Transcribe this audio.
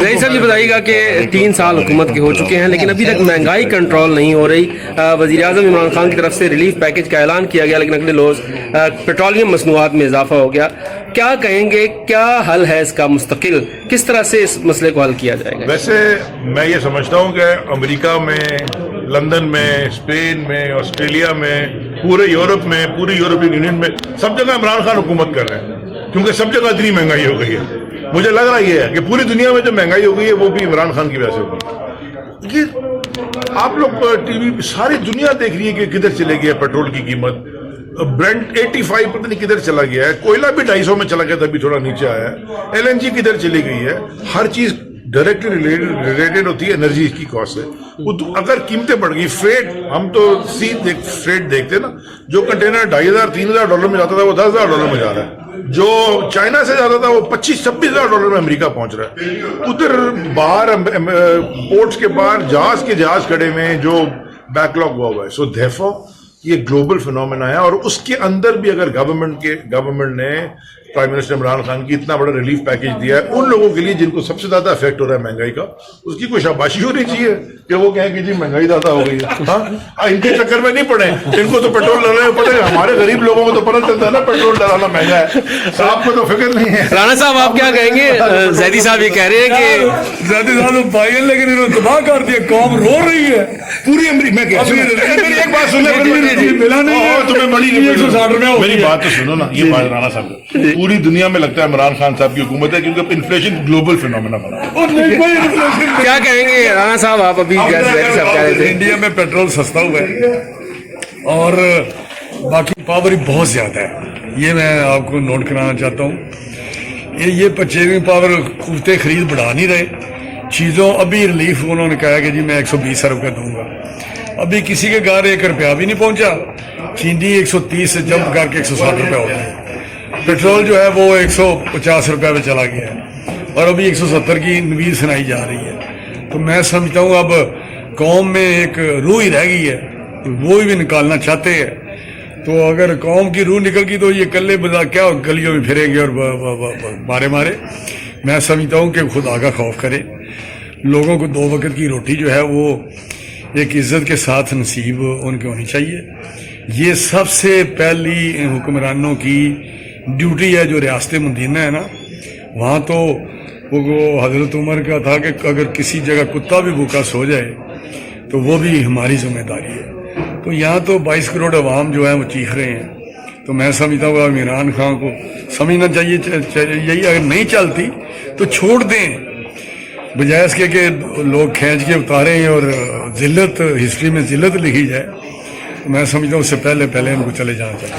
रही साहब ये बताइएगा कि 3 साल हुकूमत के हो चुके हैं लेकिन अभी तक महंगाई कंट्रोल नहीं हो रही। वज़ीर-ए-आज़म इमरान खान की तरफ से रिलीफ पैकेज का ऐलान किया गया लेकिन अगले रोज़ पेट्रोलियम मसनूआत में इजाफा हो गया। क्या कहेंगे, क्या हल है इसका मुस्तकिल, किस तरह से इस मसले को हल किया जाएगा? वैसे मैं ये समझता हूँ कि अमेरिका में, लंदन में, स्पेन में, ऑस्ट्रेलिया में, पूरे यूरोप में, पूरी यूरोपियन यूनियन में सब जगह इमरान खान हुकूमत कर रहे हैं क्योंकि सब जगह इतनी महंगाई हो गई है। मुझे लग रहा ये है कि पूरी दुनिया में जो महंगाई हो गई है वो भी इमरान खान की वजह से होगी। ये आप लोग टीवी पे सारी दुनिया देख रही है कि किधर चले गया पेट्रोल की कीमत। ब्रेंट 85 पता नहीं किधर चला गया है, कोयला भी 250 में चला गया था, अभी थोड़ा नीचे आया है। LNG किधर चली गई है। हर चीज डायरेक्टली रिलेटेड होती है एनर्जी की कॉस्ट से। अगर कीमतें बढ़ गई, फ्रेट, हम तो फ्रेट देखते ना, जो कंटेनर $2,500-3,000 में जाता था वो $10,000 में जा रहा है। जो चाइना से जाता था वो $25,000-26,000 में अमेरिका पहुंच रहा है। उधर बाहर पोर्ट्स के बाहर जहाज खड़े हुए हैं जो बैकलॉग हुआ है। सो देयरफॉर ये ग्लोबल फिनोमेना है और उसके अंदर भी अगर गवर्नमेंट ने प्राइम मिनिस्टर इमरान खान की इतना बड़ा रिलीफ पैकेज दिया है उन लोगों के लिए जिनको सबसे ज्यादा इफेक्ट हो रहा है महंगाई का, उसकी कोई शाबाशी होनी चाहिए कि वो कहें कि जी महंगाई ज्यादा हो गई है। हाँ, इनके चक्कर में नहीं पड़े, इनको तो पेट्रोल डलाना पता है, हमारे गरीब लोगों को तो पता चलता है ना पेट्रोल डलाना महंगा है, आपको तो फिक्र नहीं है। राणा साहब आप क्या कहेंगे? जैदी साहब ये कह रहे हैं कि जैदी साहब भाई है लेकिन इन्होंने तबाह कर दिया, कौम रो रही है पूरी मैं मेरी एक बात सुनो, मिला नहीं है तुम्हें बड़ी 160 रुपया। मेरी बात तो सुनो ना, ये बात राणा साहब, पूरी दुनिया में लगता है इमरान खान साहब की हुकूमत है क्योंकि इन्फ्लेशन ग्लोबल फिनोमेना बना। क्या कहेंगे राणा साहब आप? अभी जैदी साहब कह रहे थे इंडिया में पेट्रोल सस्ता हुआ है और बाकी पावर बहुत ज्यादा है, ये मैं आपको नोट कराना चाहता हूँ। ये परचेजिंग पावर कुत्ते खरीद बढ़ा नहीं रहे चीज़ों। अभी रिलीफ उन्होंने कहा कि जी मैं 120 अरब का दूंगा, अभी किसी के घर 1 रुपया भी नहीं पहुंचा। चीनी 130 से जंप करके 160 रुपया हो गया। पेट्रोल जो है वो 150 रुपये में चला गया है और अभी 170 की नवीद सुनाई जा रही है। तो मैं समझता हूँ अब कौम में एक रूह ही रह गई है, वो भी निकालना चाहते हैं। तो अगर कौम की रूह निकल गई तो ये कल्ले बजा क्या गलियों में फिरेंगे और मारे। मैं समझता हूँ कि खुदा का खौफ करे, लोगों को 2 वक्त की रोटी जो है वो एक इज्जत के साथ नसीब उनके होनी चाहिए। ये सबसे पहली हुक्मरानों की ड्यूटी है। जो रियासत मदीना है ना, वहाँ तो वो हजरत उमर का था कि अगर किसी जगह कुत्ता भी भूखा सो जाए तो वो भी हमारी जिम्मेदारी है। तो यहाँ तो 22 करोड़ अवाम जो है वो चीख रहे हैं। तो मैं समझता हूँ इमरान खान को समझना चाहिए यही, अगर नहीं चलती तो छोड़ दें, बजाय इसके कि लोग खींच के उतारें और जिल्लत हिस्ट्री में जिल्लत लिखी जाए। तो मैं समझता हूँ उससे पहले इनको चले जाना चाहिए।